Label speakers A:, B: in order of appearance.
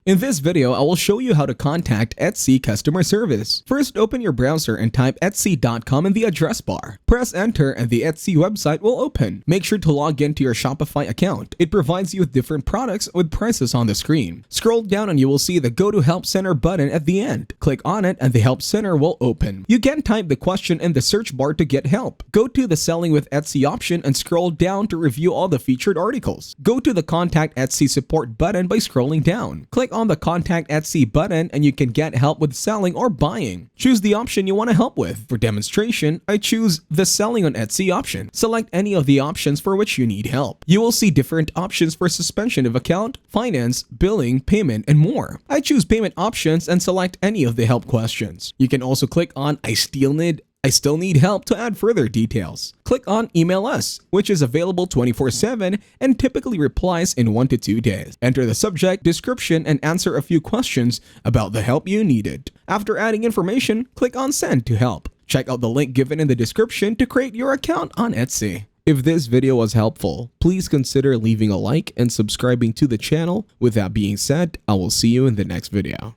A: In this video, I will show you how to contact Etsy customer service. First, open your browser and type etsy.com in the address bar. Press enter and the Etsy website will open. Make sure to log into your Shopify account. It provides you with different products with prices on the screen. Scroll down and you will see the Go to Help Center button at the end. Click on it and the Help Center will open. You can type the question in the search bar to get help. Go to the Selling with Etsy option and scroll down to review all the featured articles. Go to the Contact Etsy Support button by scrolling down. Click on the Contact Etsy button and you can get help with selling or buying. Choose the option you want to help with. For demonstration, I choose the Selling on Etsy option. Select any of the options for which you need help. You will see different options for suspension of account, finance, billing, payment, and more. I choose payment options and select any of the help questions. You can also click on I still need help to add further details. Click on Email Us, which is available 24/7 and typically replies in 1 to 2 days. Enter the subject, description, and answer a few questions about the help you needed. After adding information, click on Send to help. Check out the link given in the description to create your account on Etsy. If this video was helpful, please consider leaving a like and subscribing to the channel. With that being said, I will see you in the next video.